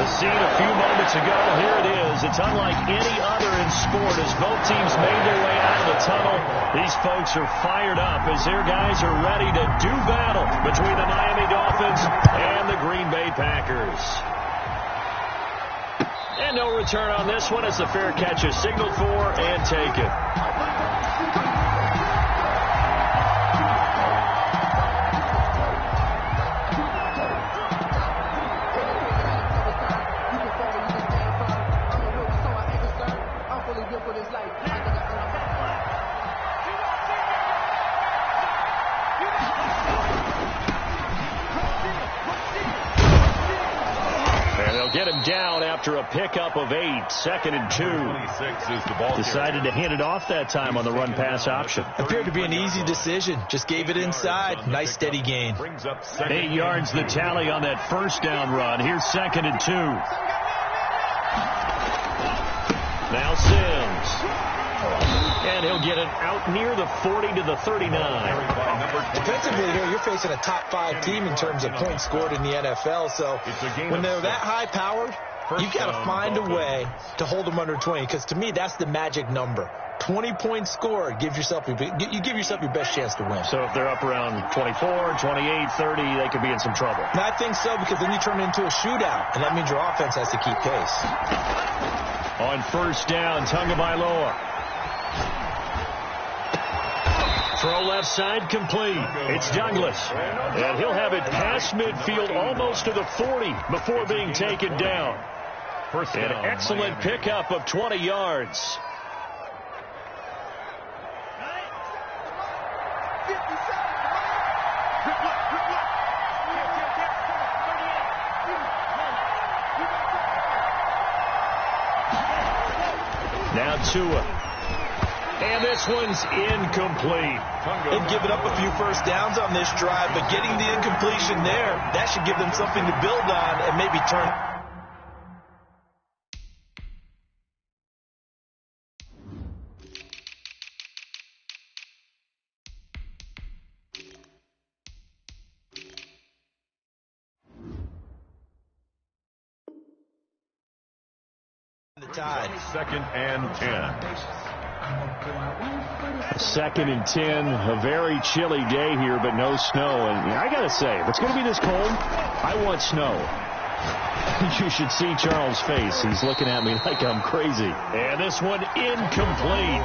The scene a few moments ago, here it is. It's unlike any other in sport as both teams made their way out of the tunnel. These folks are fired up as their guys are ready to do battle between the Miami Dolphins and the Green Bay Packers. And no return on this one as the fair catch is signaled for and taken. Get him down after a pickup of 8. 2nd and 2. 26 is the ball. Decided to hand it off that time on the run-pass option. Appeared to be an easy decision. Just gave it inside. Nice steady gain. 8 yards the tally on that first down run. Here's 2nd and 2. Now Sims. And he'll get it out near the 40 to the 39. Defensively here, you're facing a top 5 team in terms of points scored in the NFL. So when they're that high-powered, you've got to find a way to hold them under 20. Because to me, that's the magic number. 20 points scored, you give yourself your best chance to win. So if they're up around 24, 28, 30, they could be in some trouble. And I think so, because then you turn it into a shootout, and that means your offense has to keep pace. On first down, Tagovailoa. Throw left side complete. It's Douglas. And he'll have it past midfield almost to the 40 before being taken down. An excellent pickup of 20 yards. Now Tua. And this one's incomplete. They've given up a few first downs on this drive, but getting the incompletion there, that should give them something to build on and maybe turn. The tide. 2nd and 10. 2nd and 10, a very chilly day here, but no snow. And I got to say, if it's going to be this cold, I want snow. You should see Charles' face. He's looking at me like I'm crazy. And this one incomplete.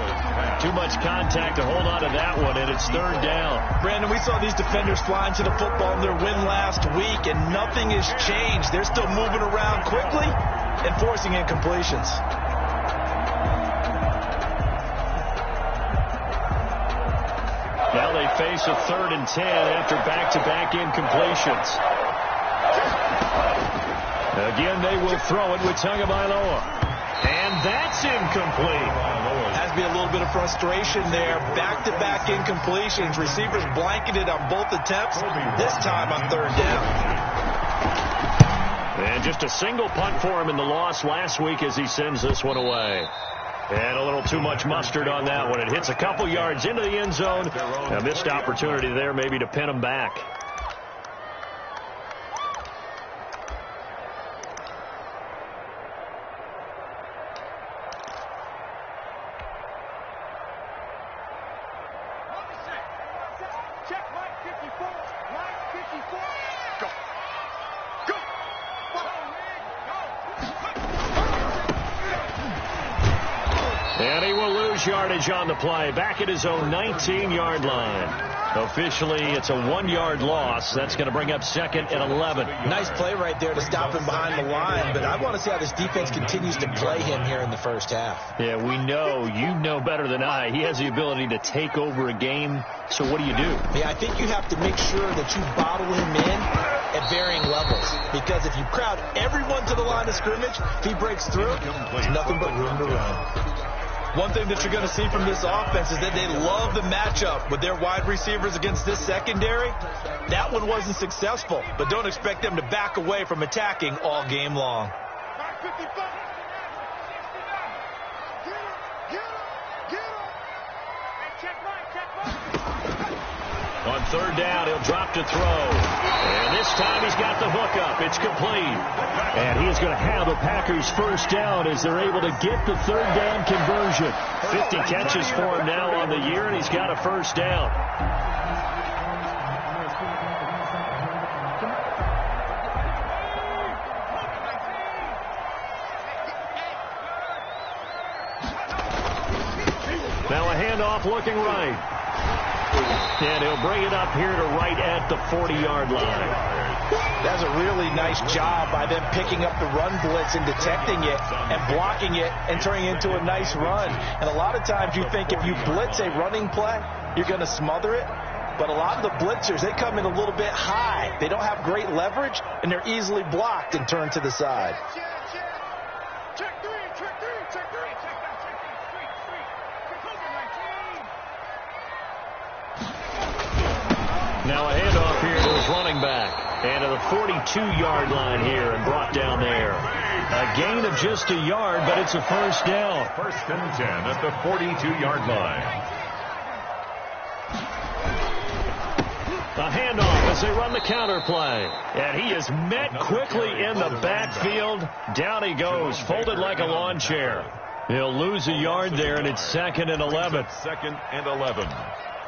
Too much contact to hold on to that one, and it's 3rd down. Brandon, we saw these defenders flying to the football in their win last week, and nothing has changed. They're still moving around quickly and forcing incompletions. Now they face a 3rd and 10 after back-to-back incompletions. Again, they will throw it with Tagovailoa. And that's incomplete. Has to be a little bit of frustration there. Back-to-back incompletions. Receivers blanketed on both attempts. This time on 3rd down. And just a single punt for him in the loss last week as he sends this one away. And a little too much mustard on that one. It hits a couple yards into the end zone. A missed opportunity there maybe to pin him back. And he will lose yardage on the play. Back at his own 19-yard line. Officially, it's a 1-yard loss. That's going to bring up 2nd and 11. Nice play right there to stop him behind the line. But I want to see how this defense continues to play him here in the first half. Yeah, we know. You know better than I. He has the ability to take over a game. So what do you do? Yeah, I think you have to make sure that you bottle him in at varying levels. Because if you crowd everyone to the line of scrimmage, if he breaks through, there's nothing but room to run. One thing that you're going to see from this offense is that they love the matchup with their wide receivers against this secondary. That one wasn't successful, but don't expect them to back away from attacking all game long. On 3rd down, he'll drop to throw. And this time he's got the the hookup. It's complete. And he's going to have a Packers first down as they're able to get the third down conversion. 50 catches for him now on the year, and he's got a first down. Now a handoff looking right. And he'll bring it up here to right at the 40-yard line. That's a really nice job by them picking up the run blitz and detecting it and blocking it and turning it into a nice run. And a lot of times you think if you blitz a running play, you're going to smother it. But a lot of the blitzers, they come in a little bit high. They don't have great leverage, and they're easily blocked and turned to the side. Now a handoff here to his running back. And to the 42-yard line here and brought down there. A gain of just a yard, but it's a first down. First and 10 at the 42-yard line. A handoff as they run the counter play. And he is met quickly in the backfield. Down he goes, folded like a lawn chair. He'll lose a yard there, and it's 2nd and 11. 2nd and 11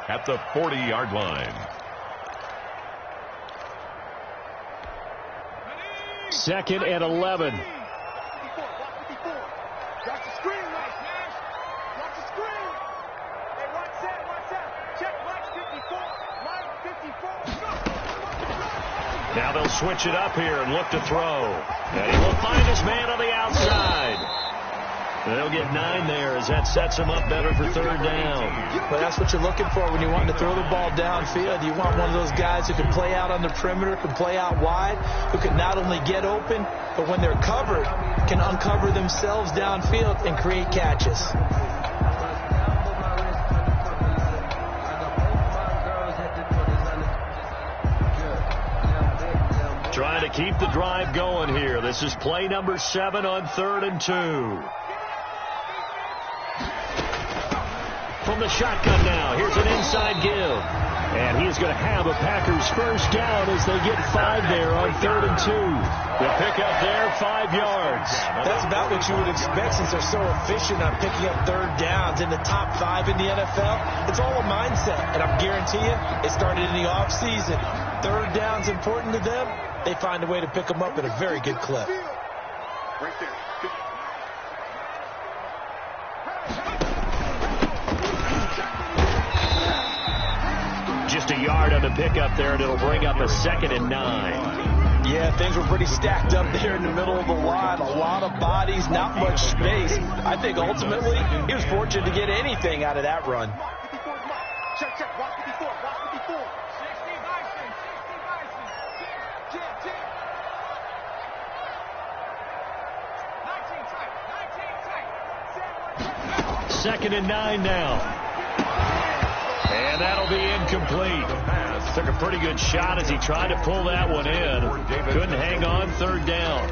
at the 40-yard line. 2nd and 11. Now they'll switch it up here and look to throw. And he will find his man on the outside. They'll get 9 there as that sets him up better for third down. But that's what you're looking for when you want to throw the ball downfield. You want one of those guys who can play out on the perimeter, can play out wide, who can not only get open, but when they're covered, can uncover themselves downfield and create catches. Trying to keep the drive going here. This is play number 7 on 3rd and 2. From the shotgun now, here's an inside give. And he's going to have a Packers first down as they get 5 there on 3rd and 2. The pickup there, 5 yards. That's about what you would expect since they're so efficient on picking up third downs in the top 5 in the NFL. It's all a mindset, and I'm guaranteeing it started in the offseason. Third down's important to them. They find a way to pick them up at a very good clip. Right there. Just a yard on the pickup there, and it'll bring up a 2nd and 9. Yeah, things were pretty stacked up there in the middle of the line. A lot of bodies, not much space. I think ultimately he was fortunate to get anything out of that run. Check, check. Watch the before. Watch the before. 2nd and 9 now. And that'll be incomplete. Took a pretty good shot as he tried to pull that one in. Couldn't hang on, third down.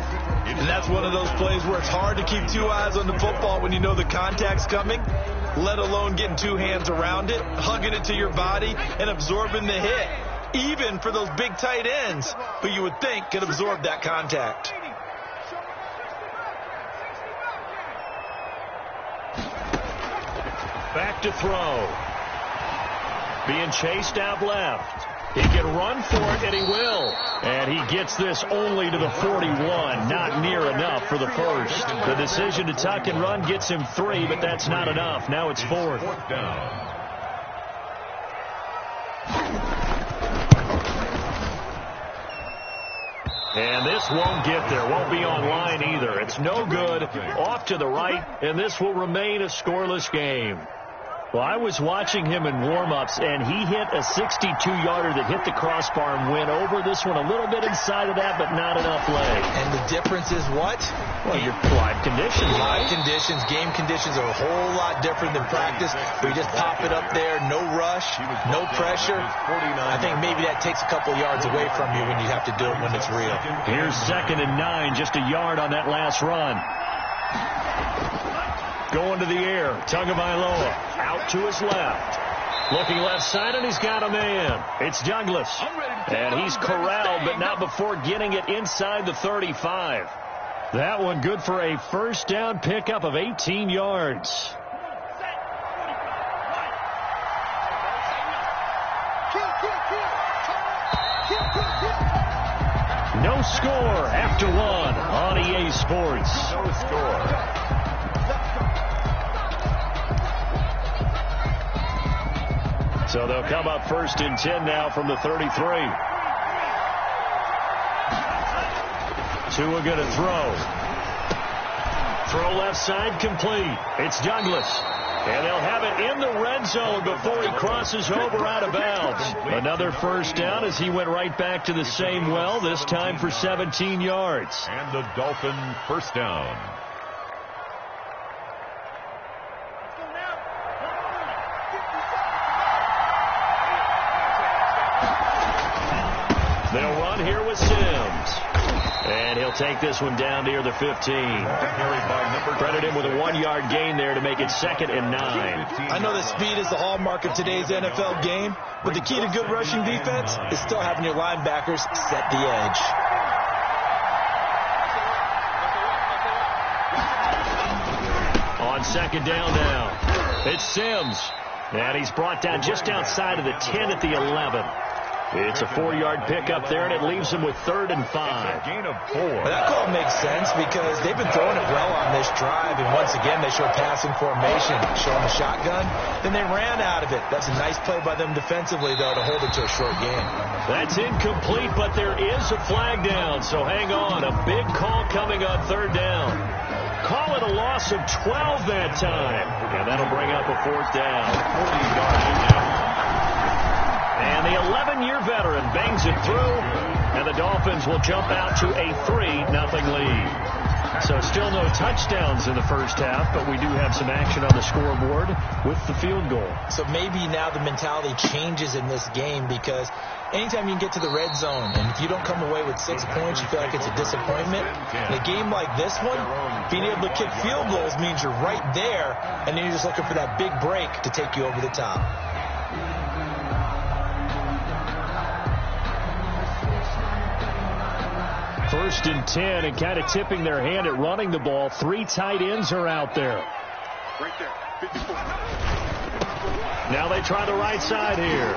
And that's one of those plays where it's hard to keep 2 eyes on the football when you know the contact's coming, let alone getting 2 hands around it, hugging it to your body, and absorbing the hit. Even for those big tight ends who you would think could absorb that contact. Back to throw. Being chased out left. He can run for it, and he will. And he gets this only to the 41. Not near enough for the first. The decision to tuck and run gets him 3, but that's not enough. Now it's 4th. Down. And this won't get there. Won't be on line either. It's no good. Off to the right, and this will remain a scoreless game. Well, I was watching him in warm-ups, and he hit a 62-yarder that hit the crossbar and went over. This one a little bit inside of that, but not enough leg. And the difference is what? Well, your live conditions. Live conditions, game conditions are a whole lot different than practice. We just pop it up there, no rush, no pressure. I think maybe that takes a couple yards away from you when you have to do it when it's real. Here's 2nd and 9, just a yard on that last run. Going to the air, Tagovailoa out to his left. Looking left side, and he's got a man. It's Douglas. And he's corralled, but not before getting it inside the 35. That one good for a first down pickup of 18 yards. No score after one on EA Sports. No score. So they'll come up first and 10 now from the 33. Tua going to throw. Throw left side complete. It's Douglas. And they'll have it in the red zone before he crosses over out of bounds. Another first down as he went right back to the same well, this time for 17 yards. And the Dolphin first down. They'll run here with Sims. And he'll take this one down near the 15. Credit him with a 1-yard gain there to make it 2nd and 9. I know that speed is the hallmark of today's NFL game, but the key to good rushing defense is still having your linebackers set the edge. On 2nd down now, it's Sims. And he's brought down just outside of the 10 at the 11. It's a 4-yard pickup there, and it leaves him with 3rd and 5. Gain of 4. That call makes sense because they've been throwing it well on this drive, and once again they show passing formation, showing the shotgun. Then they ran out of it. That's a nice play by them defensively, though, to hold it to a short game. That's incomplete, but there is a flag down, so hang on. A big call coming on 3rd down. Call it a loss of 12 that time, and that'll bring up a 4th down. 40 yards. And the 11-year veteran bangs it through, and the Dolphins will jump out to a 3-0 lead. So still no touchdowns in the first half, but we do have some action on the scoreboard with the field goal. So maybe now the mentality changes in this game because anytime you can get to the red zone, and if you don't come away with 6 points, you feel like it's a disappointment. In a game like this one, being able to kick field goals means you're right there, and then you're just looking for that big break to take you over the top. First and 10, and kind of tipping their hand at running the ball. 3 tight ends are out there. Right there, 54. Now they try the right side here.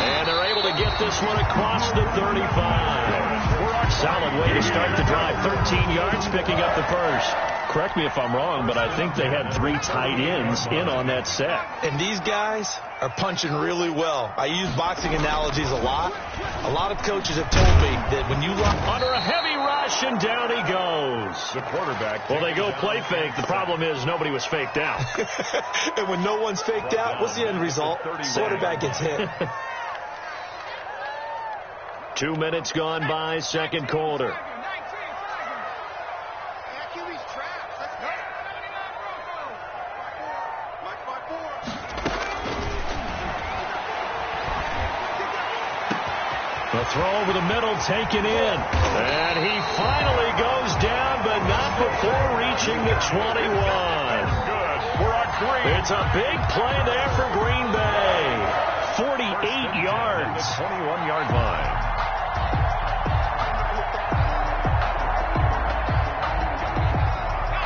And they're able to get this one across the 35. Solid way to start the drive. 13 yards, picking up the first. Correct me if I'm wrong, but I think they had 3 tight ends in on that set. And these guys are punching really well. I use boxing analogies a lot. A lot of coaches have told me that when you run under a heavy rush, and down he goes. The quarterback. Well, they go play fake. The problem is nobody was faked out. And when no one's faked out, what's the end result? Quarterback gets hit. 2 minutes gone by, second quarter. The throw over the middle taken in. And he finally goes down, but not before reaching the 21. Good. We're on 3. It's a big play there for Green Bay. 48 yards. 21-yard line.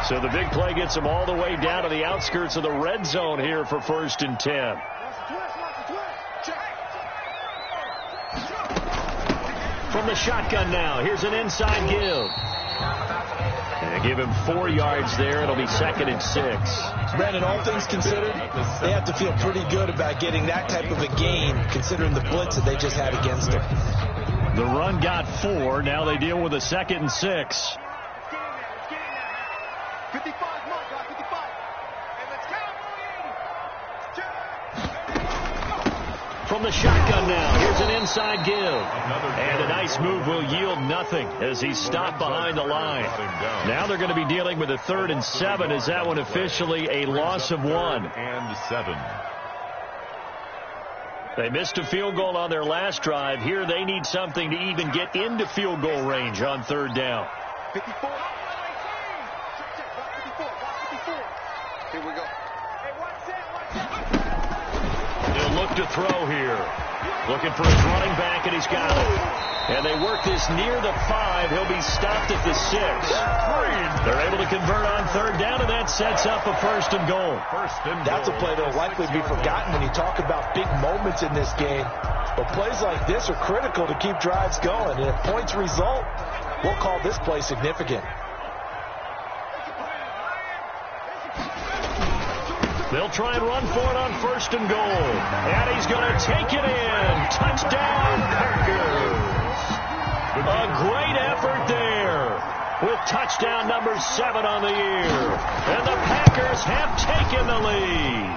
So the big play gets them all the way down to the outskirts of the red zone here for 1st and 10. From the shotgun now, here's an inside give. And give him 4 yards there. It'll be 2nd and 6. Brandon, all things considered, they have to feel pretty good about getting that type of a gain, considering the blitz that they just had against them. The run got 4. Now they deal with a 2nd and 6. 55, Mark, 55. And let's count. From the shotgun now, here's an inside give. And a nice move will yield nothing as he's stopped behind the line. Now they're going to be dealing with a 3rd and 7. Is that one officially a loss of 1? And 7. They missed a field goal on their last drive. Here they need something to even get into field goal range on 3rd down. 54. Here we go. Hey, watch that. to throw here. Looking for his running back, and he's got it. And they work this near the 5. He'll be stopped at the 6. They're able to convert on third down, and that sets up a first and goal. That's a play that will likely be forgotten when you talk about big moments in this game. But plays like this are critical to keep drives going. And if points result, we'll call this play significant. They'll try and run for it on first and goal. And he's going to take it in. Touchdown, Packers. A great effort there with touchdown number 7 on the year. And the Packers have taken the lead.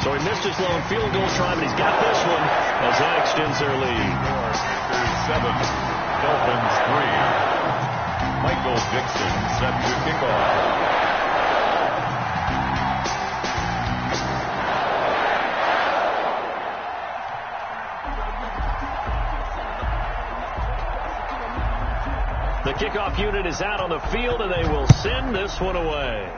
So he missed his lone field goal try, but he's got this one as that extends their lead. 7, Dolphins 3. Michael Dixon set to kick off. The kickoff unit is out on the field, and they will send this one away.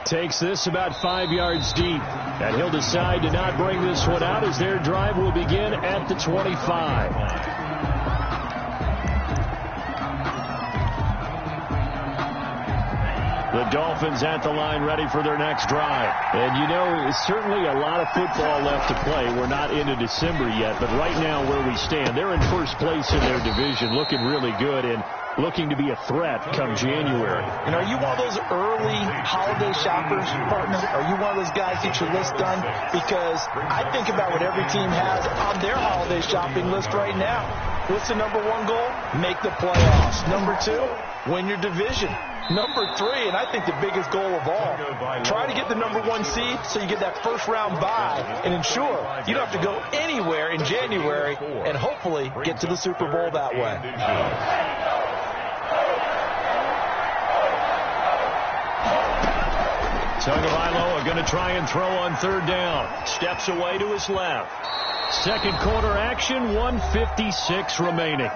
Takes this about 5 yards deep, and he'll decide to not bring this one out as their drive will begin at the 25. The Dolphins at the line ready for their next drive. And, you know, certainly a lot of football left to play. We're not into December yet, but right now where we stand, they're in first place in their division, looking really good and looking to be a threat come January. And are you one of those early holiday shoppers, partner? Are you one of those guys get your list done? Because I think about what every team has on their holiday shopping list right now. What's the number 1 goal? Make the playoffs. Number 2, win your division. Number 3, and I think the biggest goal of all, try to get the number 1 seed so you get that first round bye and ensure you don't have to go anywhere in January and hopefully get to the Super Bowl that way. Tagovailoa going to try and throw on third down. Steps away to his left. Second quarter action, 1:56 remaining.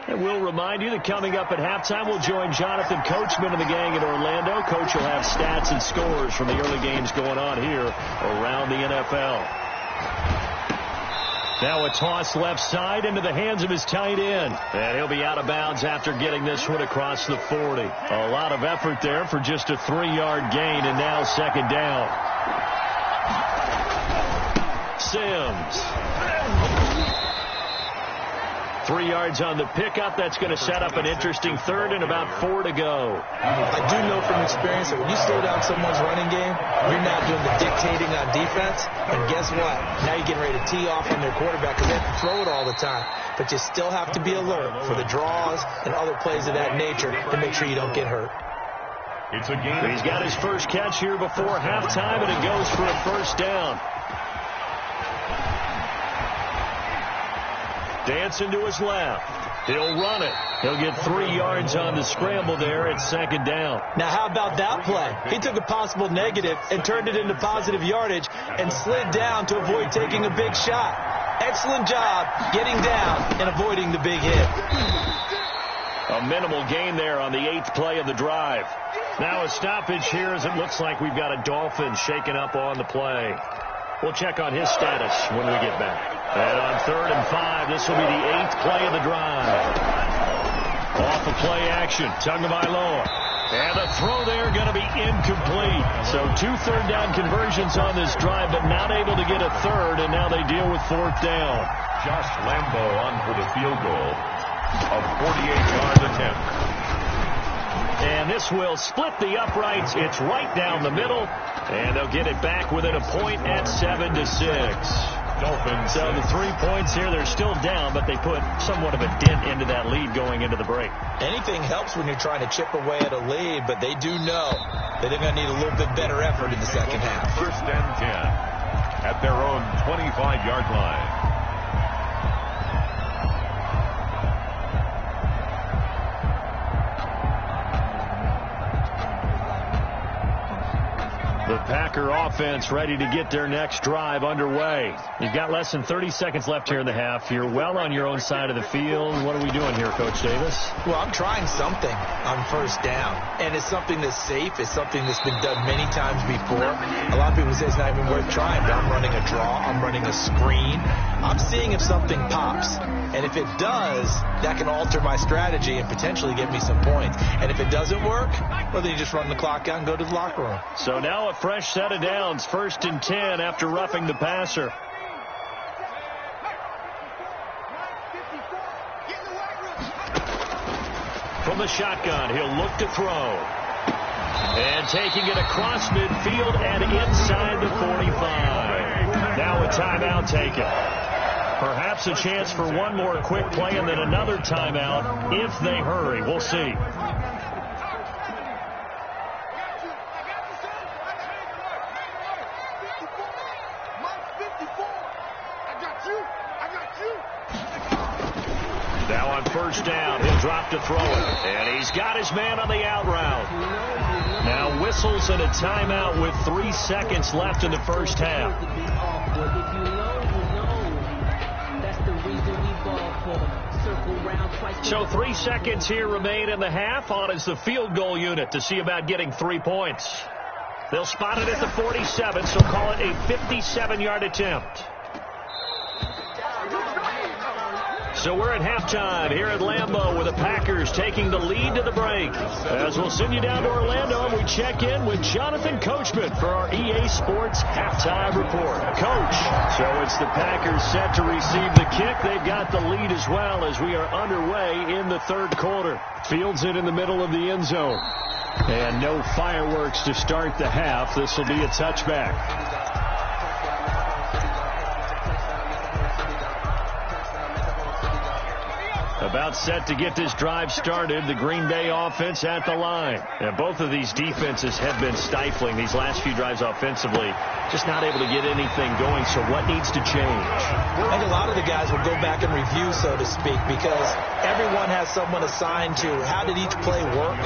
And we'll remind you that coming up at halftime, we'll join Jonathan Coachman and the gang in Orlando. Coach will have stats and scores from the early games going on here around the NFL. Now a toss left side into the hands of his tight end. And he'll be out of bounds after getting this one across the 40. A lot of effort there for just a 3-yard gain, and now second down. Sims. 3 yards on the pickup. That's going to set up an interesting third and about 4 to go. I do know from experience that when you slow down someone's running game, you're not doing the dictating on defense. And guess what? Now you're getting ready to tee off on their quarterback because they have to throw it all the time. But you still have to be alert for the draws and other plays of that nature to make sure you don't get hurt. It's a game. He's got his first catch here before halftime, and it goes for a first down. Dancing to his left. He'll run it. He'll get 3 yards on the scramble there at second down. Now, how about that play? He took a possible negative and turned it into positive yardage and slid down to avoid taking a big shot. Excellent job getting down and avoiding the big hit. A minimal gain there on the 8th play of the drive. Now a stoppage here as it looks like we've got a Dolphin shaken up on the play. We'll check on his status when we get back. And on 3rd and 5, this will be the 8th play of the drive. Off of play action, Tagovailoa. And the throw there going to be incomplete. So 2 third-down conversions on this drive, but not able to get a third, and now they deal with 4th down. Josh Lambo on for the field goal. A 48-yard attempt. And this will split the uprights. It's right down the middle. And they'll get it back within a point at 7-6. Dolphins. So the 3 points here, they're still down, but they put somewhat of a dent into that lead going into the break. Anything helps when you're trying to chip away at a lead, but they do know that they're going to need a little bit better effort in the second half. 1st and 10 at their own 25-yard line. The Packer offense ready to get their next drive underway. You've got less than 30 seconds left here in the half. You're well on your own side of the field. What are we doing here, Coach Davis? Well, I'm trying something on first down, and it's something that's safe. It's something that's been done many times before. A lot of people say it's not even worth trying, but I'm running a draw. I'm running a screen. I'm seeing if something pops, and if it does, that can alter my strategy and potentially get me some points. And if it doesn't work, well, then you just run the clock out and go to the locker room. So now a fresh set of downs, 1st and 10 after roughing the passer. From the shotgun, he'll look to throw. And taking it across midfield and inside the 45. Now a timeout taken. Perhaps a chance for one more quick play and then another timeout if they hurry. We'll see. Now on first down, he'll drop to throw it. And he's got his man on the out route. Now whistles and a timeout with 3 seconds left in the first half. So 3 seconds here remain in the half. On is the field goal unit to see about getting 3 points. They'll spot it at the 47, so call it a 57-yard attempt. So we're at halftime here at Lambeau with the Packers taking the lead to the break. As we'll send you down to Orlando and we check in with Jonathan Coachman for our EA Sports Halftime Report. Coach, so it's the Packers set to receive the kick. They've got the lead as well as we are underway in the third quarter. Fields it in the middle of the end zone. And no fireworks to start the half. This will be a touchback. About set to get this drive started, the Green Bay offense at the line. And both of these defenses have been stifling these last few drives offensively. Just not able to get anything going, so what needs to change? I think a lot of the guys will go back and review, so to speak, because everyone has someone assigned to how did each play work.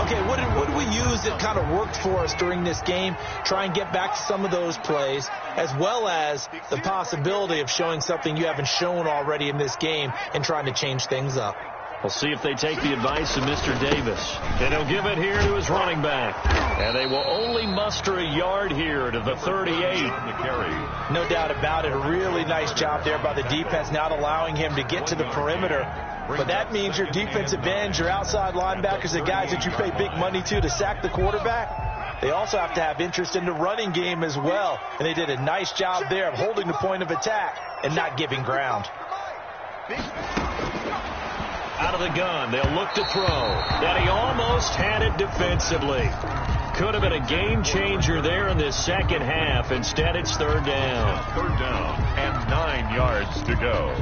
Okay, what did we use that kind of worked for us during this game? Try and get back to some of those plays, as well as the possibility of showing something you haven't shown already in this game and trying to change things up. We'll see if they take the advice of Mr. Davis. And he'll give it here to his running back. And they will only muster a yard here to the 38. No doubt about it. A really nice job there by the defense, not allowing him to get to the perimeter. But that means your defensive ends, your outside linebackers, the guys that you pay big money to sack the quarterback, they also have to have interest in the running game as well. And they did a nice job there of holding the point of attack and not giving ground. Out of the gun, they'll look to throw. And he almost had it defensively. Could have been a game changer there in this second half. Instead, it's third down. Third down and 9 yards to go.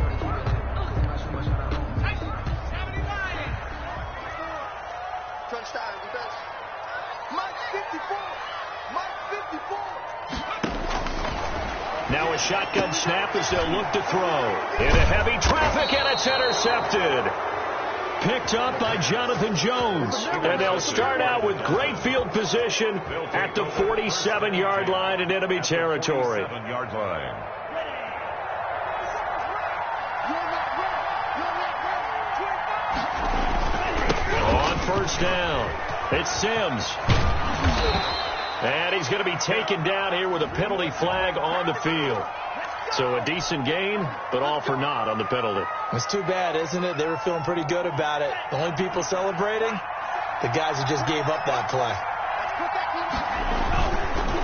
Touchdown, defense. Mike 54. Mike 54. Now a shotgun snap as they'll look to throw. Into heavy traffic, and it's intercepted. Picked up by Jonathan Jones. And they'll start out with great field position at the 47-yard line in enemy territory. 47-yard line. On first down, it's Sims. And he's going to be taken down here with a penalty flag on the field. So a decent gain, but all for naught on the penalty. It's too bad, isn't it? They were feeling pretty good about it. The only people celebrating, the guys who just gave up that play.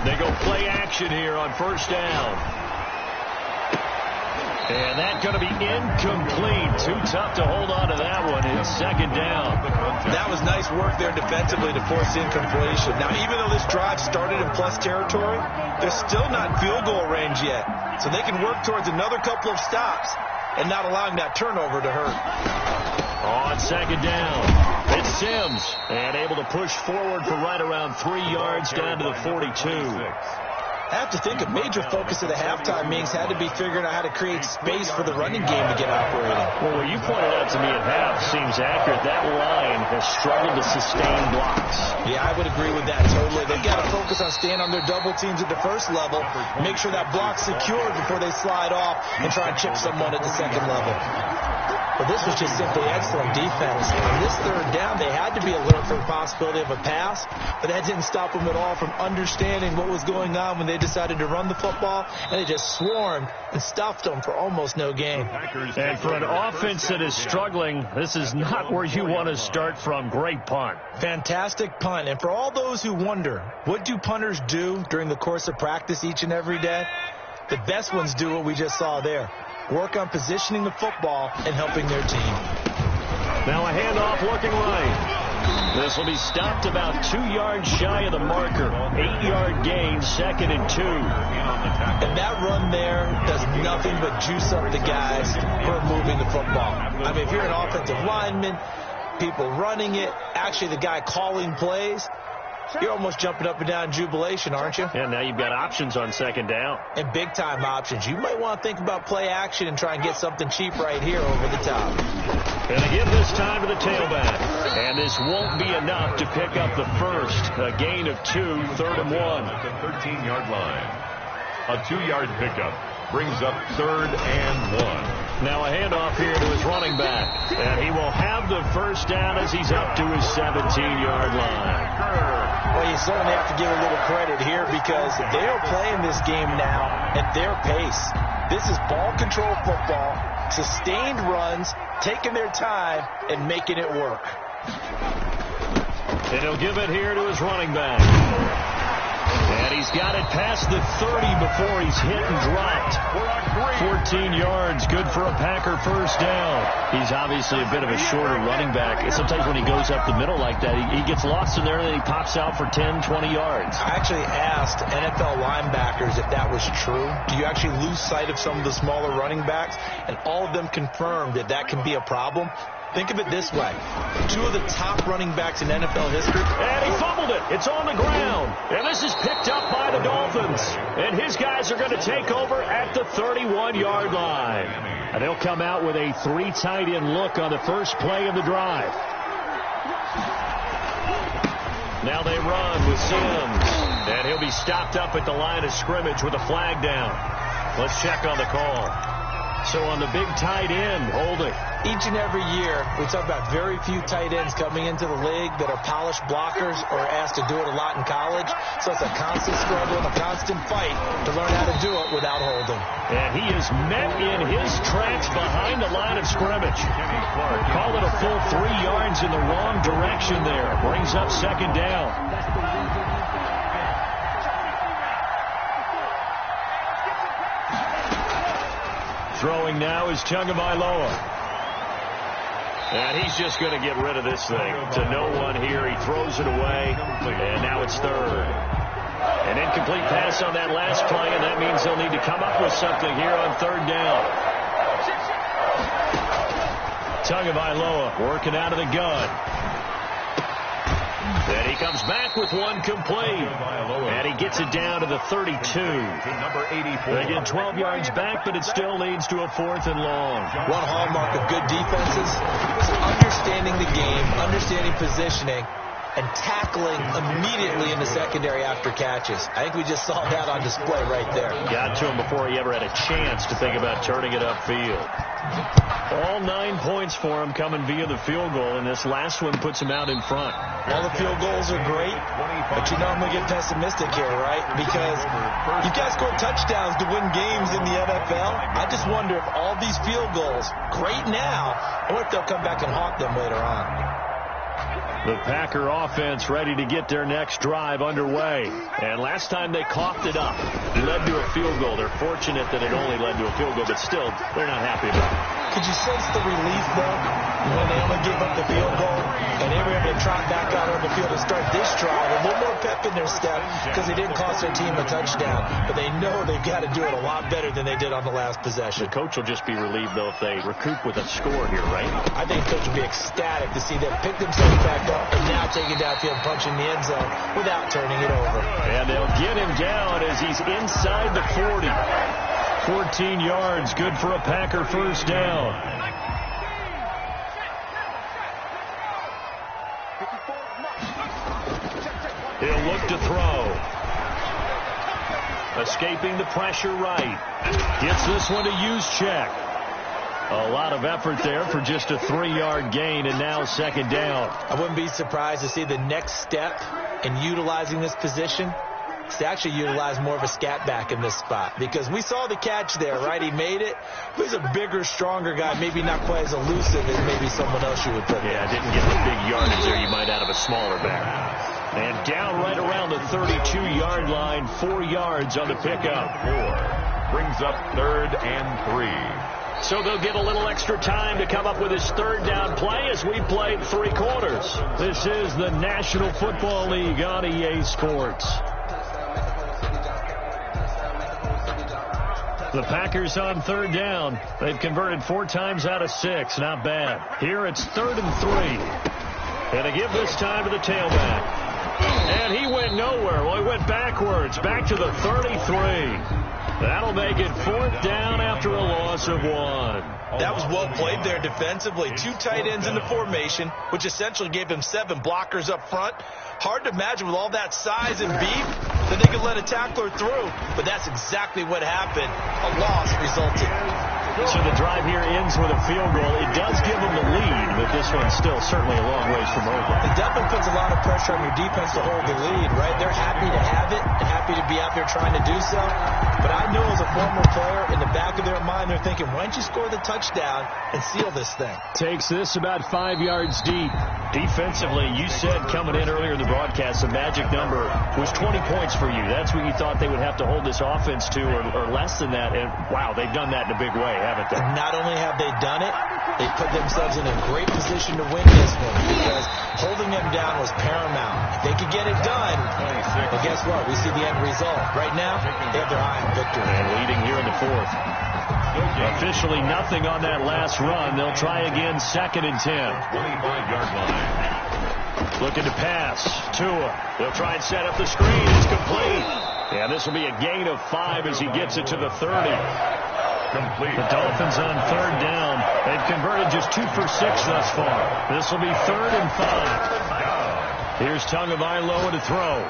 They go play action here on first down. And that's going to be incomplete. Too tough to hold on to that one. It's second down. That was nice work there defensively to force incompletion. Now, even though this drive started in plus territory, they're still not field goal range yet. So they can work towards another couple of stops and not allowing that turnover to hurt. On second down, it's Sims. And able to push forward for right around 3 yards down to the 42. I have to think a major focus of the halftime meetings had to be figuring out how to create space for the running game to get operating. Well, what you pointed out to me at half seems accurate. That line has struggled to sustain blocks. Yeah, I would agree with that totally. They've got to focus on staying on their double teams at the first level, make sure that block's secured before they slide off and try and chip someone at the second level. But this was just simply excellent defense. On this third down, they had to be alert for the possibility of a pass, but that didn't stop them at all from understanding what was going on when they decided to run the football, and they just swarmed and stuffed them for almost no gain. And for an offense that is struggling, this is not where you want to start from. Great punt. Fantastic punt. And for all those who wonder, what do punters do during the course of practice each and every day? The best ones do what we just saw there. Work on positioning the football and helping their team. Now a handoff looking right. This will be stopped about 2 yards shy of the marker. 8-yard gain, 2nd and 2. And that run there does nothing but juice up the guys who are moving the football. I mean, if you're an offensive lineman, people running it, actually the guy calling plays, you're almost jumping up and down in jubilation, aren't you? And now you've got options on 2nd down. And big-time options. You might want to think about play action and try and get something cheap right here over the top. Going to give this time to the tailback. And this won't be enough to pick up the first. A gain of 2, 3rd and 1. At the 13-yard line. A 2-yard pickup brings up 3rd and 1. Now a handoff here to his running back. And he will have the first down as he's up to his 17-yard line. Well, you certainly have to give a little credit here because they are playing this game now at their pace. This is ball control football, sustained runs, taking their time, and making it work. And he'll give it here to his running back. And he's got it past the 30 before he's hit and dropped. 14 yards, good for a Packer first down. He's obviously a bit of a shorter running back. Sometimes when he goes up the middle like that, he gets lost in there and then he pops out for 10, 20 yards. I actually asked NFL linebackers if that was true. Do you actually lose sight of some of the smaller running backs? And all of them confirmed that that can be a problem. Think of it this way. 2 of the top running backs in NFL history. And he fumbled it. It's on the ground. And this is picked up by the Dolphins. And his guys are going to take over at the 31-yard line. And they'll come out with a 3 tight end look on the first play of the drive. Now they run with Sims. And he'll be stopped up at the line of scrimmage with a flag down. Let's check on the call. So on the big tight end, holding. Each and every year, we talk about very few tight ends coming into the league that are polished blockers or asked to do it a lot in college. So it's a constant struggle and a constant fight to learn how to do it without holding. And he is met in his tracks behind the line of scrimmage. Call it a full 3 yards in the wrong direction there. Brings up 2nd down. Throwing now is Tagovailoa. And he's just going to get rid of this thing. To no one here. He throws it away. And now it's 3rd. An incomplete pass on that last play, and that means they'll need to come up with something here on 3rd down. Tagovailoa working out of the gun. And he comes back with one complete. And he gets it down to the 32. Number 84. They get 12 yards back, but it still leads to a 4th and long. One hallmark of good defenses is understanding the game, understanding positioning, and tackling immediately in the secondary after catches. I think we just saw that on display right there. Got to him before he ever had a chance to think about turning it upfield. All 9 points for him coming via the field goal, and this last one puts him out in front. All the field goals are great, but you normally get pessimistic here, right? Because you guys score touchdowns to win games in the NFL. I just wonder if all these field goals, great now, or if they'll come back and haunt them later on. The Packer offense ready to get their next drive underway. And last time they coughed it up, it led to a field goal. They're fortunate that it only led to a field goal, but still, they're not happy about it. Could you sense the relief, though, when they only gave up the field goal and they were able to trot back out on the field and start this drive? A little more pep in in their step because they didn't cost their team a touchdown. But they know they've got to do it a lot better than they did on the last possession. The coach will just be relieved, though, if they recoup with a score here, right? I think the coach will be ecstatic to see them pick themselves back up and now take it downfield, punching the end zone without turning it over. And they'll get him down as he's inside the 40. 14 yards, good for a Packer first down. He'll look to throw. Escaping the pressure right. Gets this one to Juszczyk. A lot of effort there for just a 3-yard gain, and now second down. I wouldn't be surprised to see the next step in utilizing this position is to actually utilize more of a scat back in this spot, because we saw the catch there, right? He made it. But he's a bigger, stronger guy, maybe not quite as elusive as maybe someone else you would put there. Yeah, didn't get the big yardage there you might out of a smaller back. And down right around the 32-yard line, 4 yards on the pickup. 4 brings up 3rd and 3. So they'll get a little extra time to come up with his third down play as we played 3 quarters. This is the National Football League on EA Sports. The Packers on 3rd down. They've converted 4 times out of 6. Not bad. Here it's 3rd and 3. And they give this time to the tailback. And he went nowhere. Well, he went backwards. Back to the 33. That'll make it 4th down after a loss of 1. That was well played there defensively. 2 tight ends in the formation, which essentially gave him 7 blockers up front. Hard to imagine with all that size and beef that they could let a tackler through. But that's exactly what happened. A loss resulted. So the drive here ends with a field goal. It does give them the lead, but this one's still certainly a long ways from over. It definitely puts a lot of pressure on your defense to hold the lead, right? They're happy to have it and happy to be out there trying to do so. But I know as a former player, in the back of their mind, they're thinking, why don't you score the touchdown and seal this thing? Takes this about 5 yards deep. Defensively, you said coming in earlier in the broadcast, the magic number was 20 points for you. That's what you thought they would have to hold this offense to, or less than that. And, wow, they've done that in a big way, haven't they? Not only have they done it, they put themselves in a great position to win this one, because holding them down was paramount. If they could get it done, well, guess what? We see the end result. Right now, they have their eye on victory. And leading here in the 4th. Officially nothing on that last run. They'll try again, 2nd and 10. 25-yard line. Looking to pass. Tua. They'll try and set up the screen. It's complete. Yeah, this will be a gain of 5 as he gets it to the 30. Complete. The Dolphins on 3rd down. They've converted just 2 for 6 thus far. This will be 3rd and 5. Here's Tagovailoa to throw.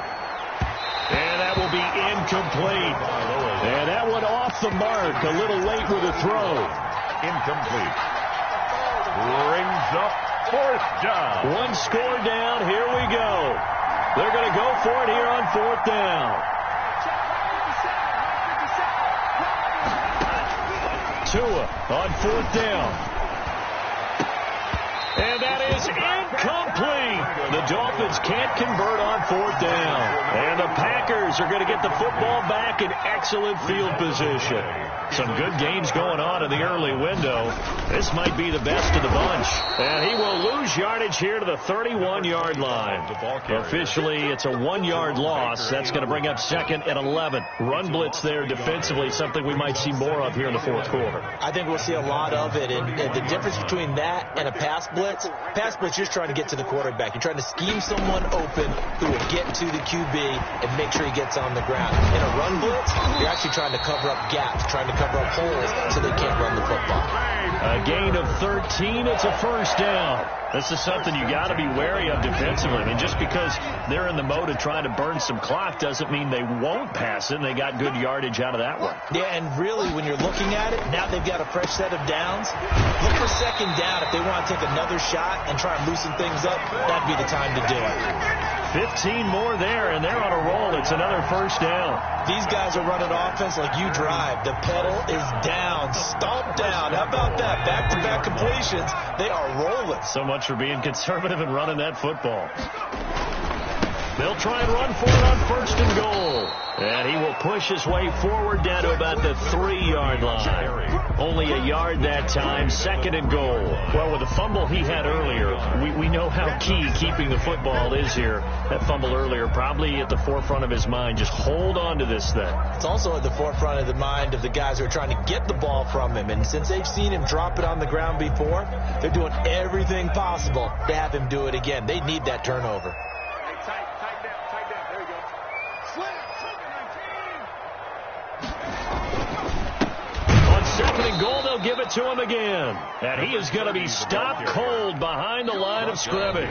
And that will be incomplete. And that one off the mark. A little late with a throw. Incomplete. Brings up 4th down. 1 score down. Here we go. They're going to go for it here on 4th down. Tua on 4th down. And that is incomplete. The Dolphins can't convert on 4th down. And the Packers are going to get the football back in excellent field position. Some good games going on in the early window. This might be the best of the bunch. And he will lose yardage here to the 31-yard line. Officially, it's a 1-yard loss. That's going to bring up 2nd and 11. Run blitz there defensively, something we might see more of here in the 4th quarter. I think we'll see a lot of it. And the difference between that and a pass blitz, you're just trying to get to the quarterback. You're trying to scheme someone open who will get to the QB and make sure he gets on the ground. In a run blitz, you're actually trying to cover up gaps, trying to cover up holes so they can't run the football. A gain of 13. It's a 1st down. This is something you got to be wary of defensively. I mean, just because they're in the mode of trying to burn some clock doesn't mean they won't pass it. And they got good yardage out of that one. Yeah, and really, when you're looking at it, now they've got a fresh set of downs. Look for 2nd down. If they want to take another shot and try and loosen things up, that'd be the time to do it. 15 more there, and they're on a roll. It's another 1st down. These guys are running offense like you drive. The pedal is down, stomped down. How about that? Back-to-back completions. They are rolling. So much for being conservative and running that football. They'll try and run for it on 1st and goal. And he will push his way forward down to about the 3-yard line. Only a yard that time, 2nd and goal. Well, with the fumble he had earlier, we know how key keeping the football is here. That fumble earlier probably at the forefront of his mind. Just hold on to this thing. It's also at the forefront of the mind of the guys who are trying to get the ball from him. And since they've seen him drop it on the ground before, they're doing everything possible to have him do it again. They need that turnover. Tighten down. There you go. Slam. On 2nd and goal, they'll give it to him again. And he is going to be stopped cold behind the line of scrimmage.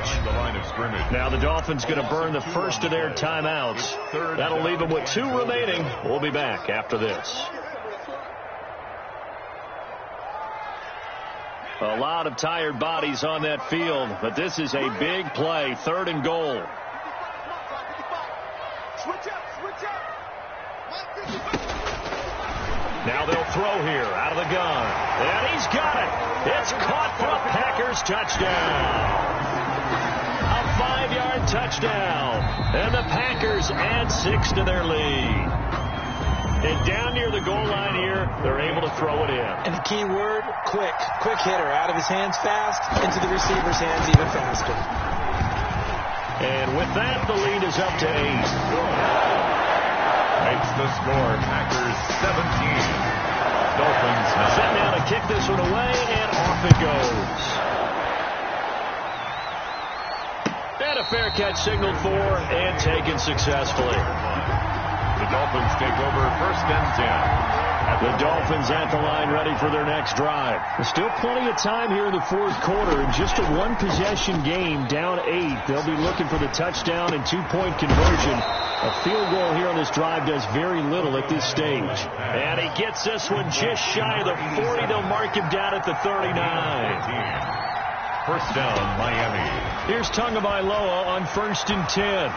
Now the Dolphins going to burn the first of their timeouts. That'll leave them with 2 remaining. We'll be back after this. A lot of tired bodies on that field, but this is a big play. 3rd and goal. Switch up. Now they'll throw here out of the gun. And he's got it. It's caught for a Packers touchdown. A 5-yard touchdown. And the Packers add 6 to their lead. And down near the goal line here, they're able to throw it in. And the key word, quick. Quick hitter. Out of his hands fast, into the receiver's hands even faster. And with that, the lead is up to 8. Makes the score Packers 17. Dolphins 9. Set now to kick this one away, and off it goes. And a fair catch signaled for and taken successfully. The Dolphins take over 1st and 10. The Dolphins at the line ready for their next drive. There's still plenty of time here in the 4th quarter. In just a 1-possession game, down 8. They'll be looking for the touchdown and 2-point conversion. A field goal here on this drive does very little at this stage. And he gets this one just shy of the 40. They'll mark him down at the 39. 1st down, Miami. Here's Tagovailoa on 1st and 10.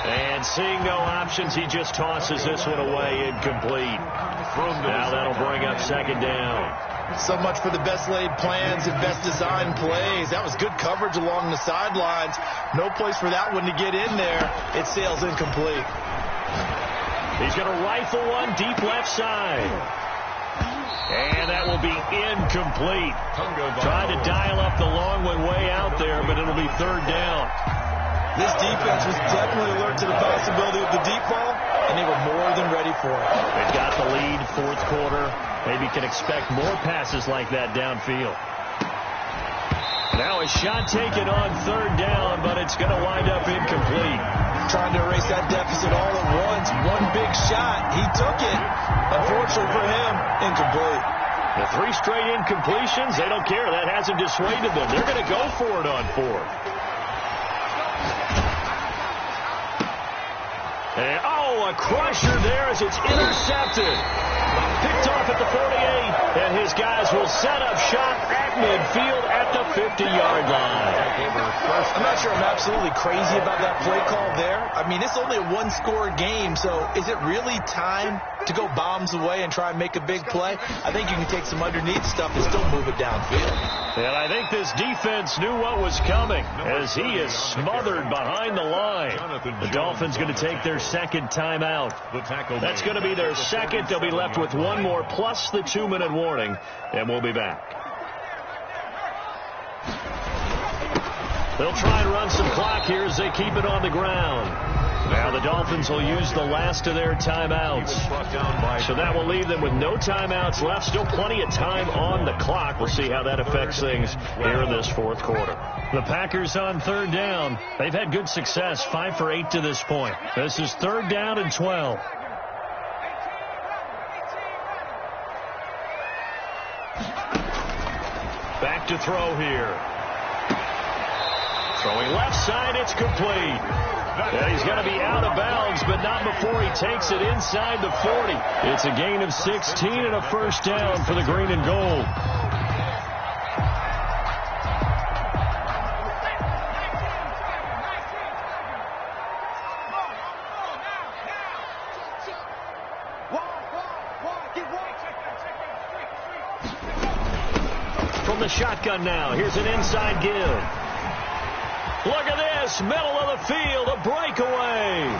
And seeing no options, he just tosses this one away incomplete. Now that'll bring up 2nd down. So much for the best laid plans and best designed plays. That was good coverage along the sidelines. No place for that one to get in there. It sails incomplete. He's going to rifle one deep left side. And that will be incomplete. Tried to dial up the long one way out there, but it'll be 3rd down. This defense was definitely alert to the possibility of the deep ball, and they were more than ready for it. They've got the lead, 4th quarter. Maybe can expect more passes like that downfield. Now a shot taken on 3rd down, but it's going to wind up incomplete. Trying to erase that deficit all at once. One big shot. He took it. Unfortunately for him, incomplete. The 3 straight incompletions, they don't care. That hasn't dissuaded them. They're going to go for it on 4th. And, a crusher there as it's intercepted. Picked off at the 48, and his guys will set up shop at midfield at the 50-yard line. I'm not sure I'm absolutely crazy about that play call there. I mean, it's only a 1-score game, so is it really time to go bombs away and try and make a big play? I think you can take some underneath stuff and still move it downfield. And I think this defense knew what was coming as he is smothered behind the line. The Dolphins going to take their 2nd timeout. That's going to be their 2nd. They'll be left with 1 more plus the 2-minute warning, and we'll be back. They'll try and run some clock here as they keep it on the ground. Now the Dolphins will use the last of their timeouts. So that will leave them with no timeouts left. Still plenty of time on the clock. We'll see how that affects things here in this 4th quarter. The Packers on 3rd down. They've had good success, 5 for 8 to this point. This is 3rd down and 12. Back to throw here. Throwing left side, it's complete. And he's going to be out of bounds, but not before he takes it inside the 40. It's a gain of 16 and a 1st down for the green and gold. From the shotgun now, here's an inside give. Look at this, middle of the field, a breakaway.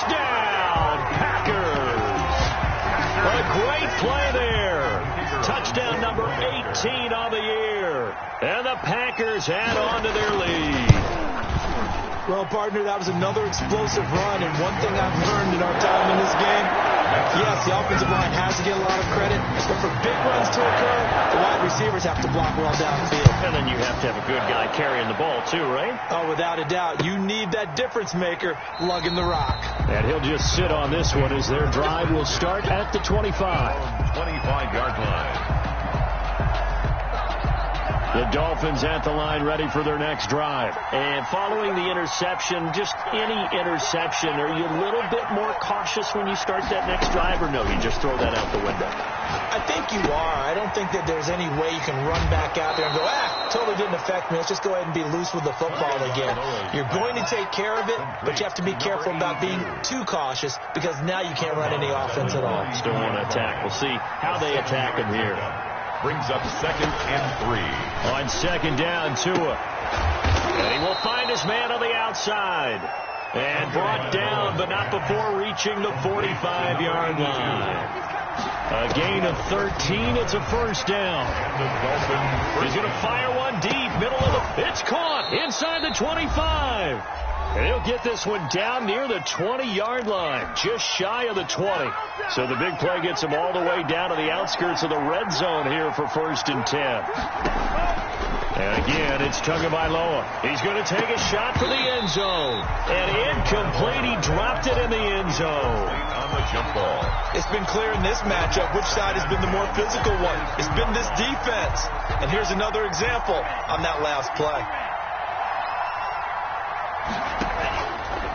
Touchdown, Packers! A great play there. Touchdown number 18 on the year. And the Packers add on to their lead. Well, partner, that was another explosive run, and one thing I've learned in our time in this game, yes, the offensive line has to get a lot of credit, but for big runs to occur, the wide receivers have to block well downfield. And then you have to have a good guy carrying the ball, too, right? Oh, without a doubt. You need that difference maker lugging the rock. And he'll just sit on this one as their drive will start at the 25. 25-yard line. The Dolphins at the line ready for their next drive. And following the interception, just any interception, are you a little bit more cautious when you start that next drive, or no, you just throw that out the window? I think you are. I don't think that there's any way you can run back out there and go, totally didn't affect me. Let's just go ahead and be loose with the football again. You're going to take care of it, but you have to be careful about being too cautious because now you can't run any offense at all. Still want to attack. We'll see how they attack him here. Brings up 2nd and 3. On 2nd down, Tua. And he will find his man on the outside. And brought down, but not before reaching the 45-yard line. A gain of 13. It's a first down. He's going to fire one deep. Middle of the... It's caught inside the 25. And he'll get this one down near the 20-yard line, just shy of the 20. So the big play gets him all the way down to the outskirts of the red zone here for 1st and 10. And again, it's Tagovailoa. He's going to take a shot for the end zone. And incomplete. He dropped it in the end zone. On the jump ball. It's been clear in this matchup which side has been the more physical one. It's been this defense. And here's another example on that last play.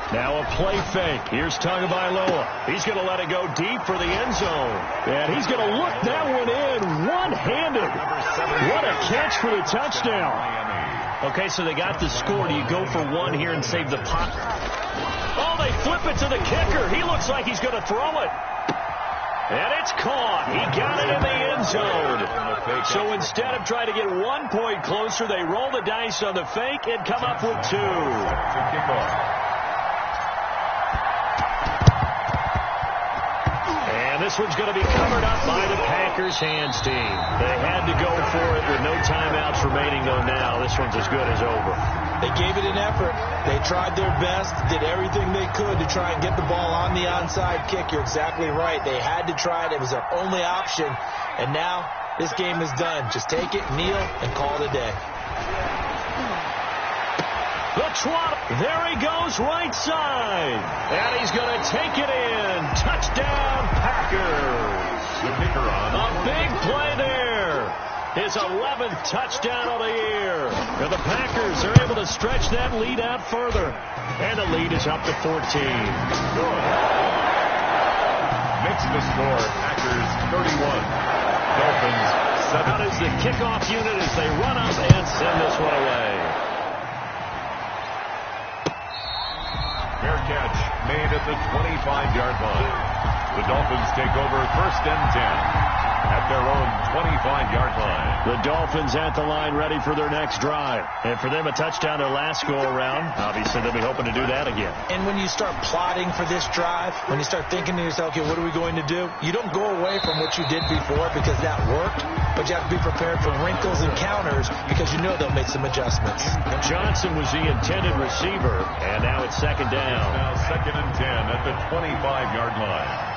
Now a play fake. Here's Tagovailoa. He's going to let it go deep for the end zone. And he's going to look that one in one-handed. What a catch for the touchdown. Okay, so they got the score. Do you go for one here and save the pot? Oh, they flip it to the kicker. He looks like he's going to throw it. And it's caught. He got it in the end zone. So instead of trying to get 1 point closer, they roll the dice on the fake and come up with 2. This one's going to be covered up by the Packers hands team. They had to go for it with no timeouts remaining, though now this one's as good as over. They gave it an effort. They tried their best, did everything they could to try and get the ball on the onside kick. You're exactly right. They had to try it. It was their only option. And now this game is done. Just take it, kneel, and call it a day. The trot. There he goes right side. And he's going to take it in. Touchdown, Packers. A big play there. His 11th touchdown of the year. And the Packers are able to stretch that lead out further. And the lead is up to 14. Makes the score. Packers 31. Dolphins 7. Out is the kickoff unit as they run up and send this one away. Fair catch made at the 25-yard line. The Dolphins take over 1st and 10 at their own 25-yard line. The Dolphins at the line ready for their next drive. And for them, a touchdown their last go-around. Obviously, they'll be hoping to do that again. And when you start plotting for this drive, when you start thinking to yourself, okay, what are we going to do? You don't go away from what you did before because that worked, but you have to be prepared for wrinkles and counters because you know they'll make some adjustments. Johnson was the intended receiver, and now it's 2nd down. Now 2nd and 10 at the 25-yard line.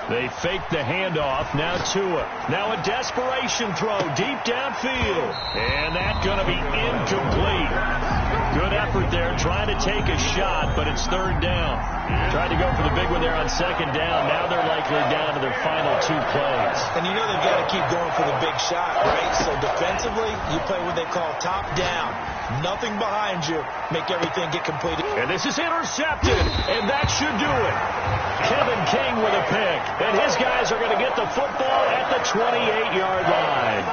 They fake the handoff. Now Tua. Now a desperation throw deep downfield. And that's going to be incomplete. Good effort there trying to take a shot, but it's 3rd down. Tried to go for the big one there on 2nd down. Now they're likely down to their final 2 plays. And you know they've got to keep going for the big shot, right? So defensively, you play what they call top down. Nothing behind you. Make everything get completed. And this is intercepted, and that should do it. Kevin King with a pick, and his guys are going to get the football at the 28-yard line.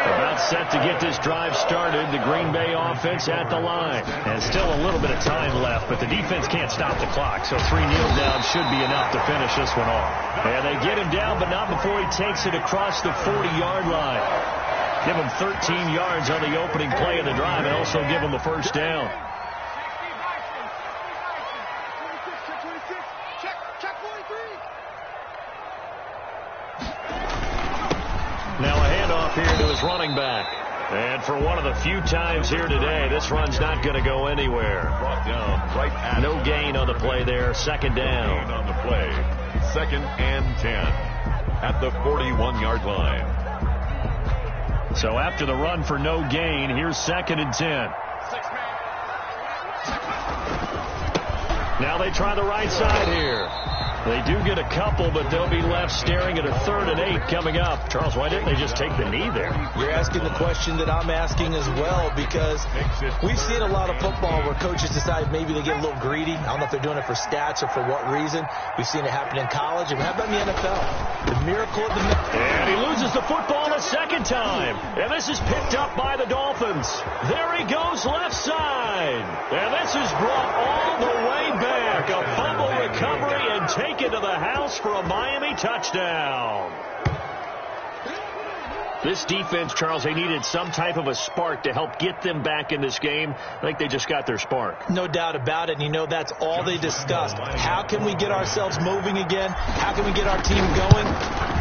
About set to get this drive started. The Green Bay offense at the line. And still a little bit of time left, but the defense can't stop the clock, so 3 kneel downs should be enough to finish this one off. And they get him down, but not before he takes it across the 40-yard line. Give them 13 yards on the opening play of the drive and also give them the first down. Now a handoff here to his running back. And for one of the few times here today, this run's not going to go anywhere. Brought down right at no gain on the play there. Second down. Gain on the play. 2nd and 10 at the 41-yard line. So after the run for no gain, here's 2nd and 10. Now they try the right side here. They do get a couple, but they'll be left staring at a 3rd and 8 coming up. Charles, why didn't they just take the knee there? You're asking the question that I'm asking as well, because we've seen a lot of football where coaches decide maybe they get a little greedy. I don't know if they're doing it for stats or for what reason. We've seen it happen in college, and how about in the NFL? The miracle of the... And he loses the football a second time. And this is picked up by the Dolphins. There he goes left side. And this is brought all the way back. A fumble recovery and taken to the house for a Miami touchdown. This defense, Charles, they needed some type of a spark to help get them back in this game. I think they just got their spark. No doubt about it. And you know, that's all they discussed. How can we get ourselves moving again? How can we get our team going?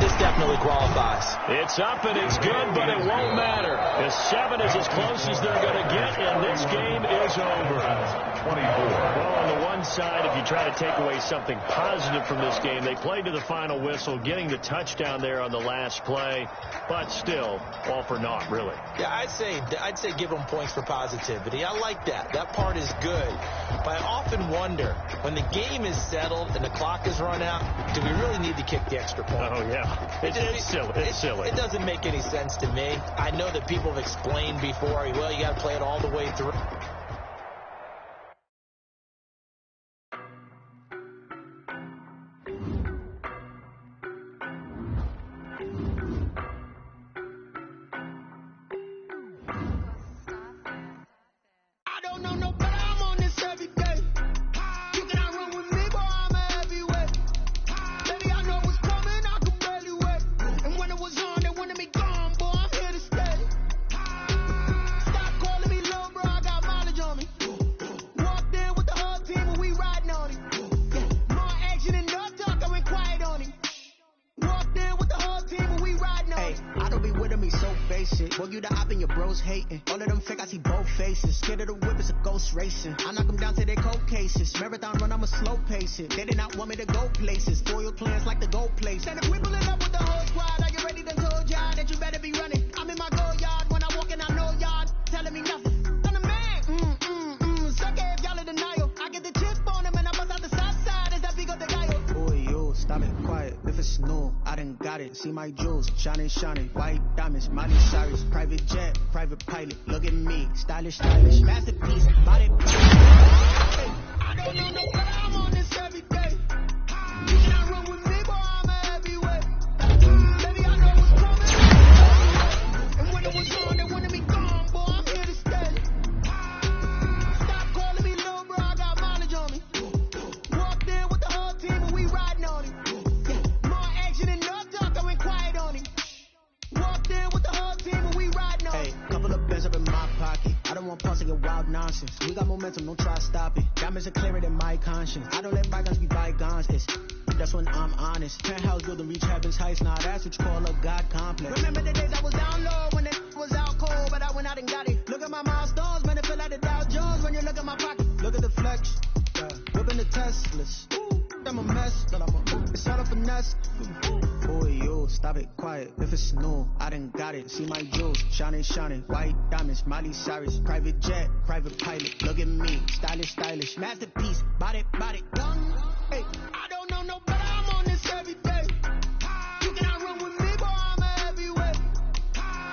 This definitely qualifies. It's up and it's good, but it won't matter. The 7 is as close as they're going to get, and this game is over. 24. Well, on the one side, if you try to take away something positive from this game, they played to the final whistle, getting the touchdown there on the last play, but still, all for naught, really. Yeah, I'd say give them points for positivity. I like that. That part is good. But I often wonder, when the game is settled and the clock is run out, do we really need to kick the extra point? Oh, yeah. It's silly. It's silly. It doesn't make any sense to me. I know that people have explained before, well, you got to play it all the way through. I knock them down to their cold cases. Marathon run, I'm a slow pace it. They did not want me to go places. Spoiled plans like the gold place. And if we pulling up with the whole squad, are you ready to told y'all that you better be running? I'm in my go yard. When I walk in, I know y'all telling me nothing. I'm the man. Suck it if y'all in denial. I get the chip on them and I bust out the south side. Is that big of the guy? Boy, yo, stop it, quiet. If it's new, I done got it. See my jewels, shining. White diamonds, Miley Cyrus. Private jet, private pilot. Look at me, stylish. Masterpiece, body. Hey, I don't know no better, I'm on this every day. You cannot run with me, boy, I'm a heavyweight. Baby, I know what's coming. And when it was on, they wanted me gone, boy, I'm here to stay. Stop calling me little bro, I got mileage on me. Walked in with the whole team and we riding on him. More action than no talk, I went quiet on him. Walked in with the whole team and we riding on him. Hey, couple of bands up in my pocket. I don't want parts of your wild nonsense. We got momentum, don't try to stop it. Diamonds are clearer than my conscience. I don't let bygones be bygones. That's when I'm honest. Penthouse building, reach heaven's heights. Now that's what you call a God complex. Remember the days I was down low when it was out cold, but I went out and got it. Look at my milestones, man, it feel like the Dow Jones when you look at my pocket. Look at the flex, whipping the Teslas. I'm a mess, but it's all a finesse. Boy, yo, stop it, quiet. If it's new, I done got it. See my jewels, shining. White diamonds, Miley Cyrus. Private jet, private pilot. Look at me, stylish. Masterpiece, body, done. Hey, I don't know no better, I'm on this every day. You cannot run with me, boy, I'm a heavyweight.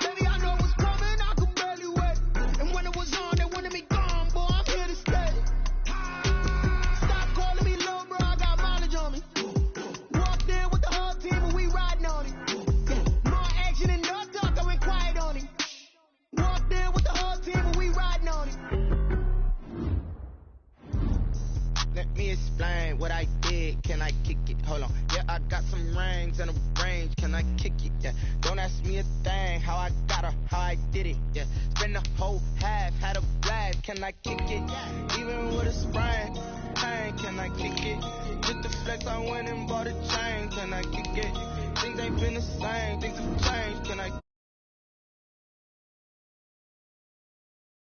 Baby, I know what's coming, I could barely wait. And when it was on, they wanted me gone, boy, I'm here to stay. Stop calling me little bro, I got mileage on me. Walked in with the whole team and we riding on him. More action than no talk, I went quiet on him. Walked in with the whole team and we riding on him. Let me explain what I did. it? Can I kick it? Hold on. Yeah, I got some rings and a range. Can I kick it? Yeah. Don't ask me a thing. How I got her, how I did it. Yeah. Spend the whole half, had a blast. Can I kick it? Even with a sprain. Hey, can I kick it? With the flex, I went and bought a chain. Can I kick it? Things ain't been the same. Things have changed.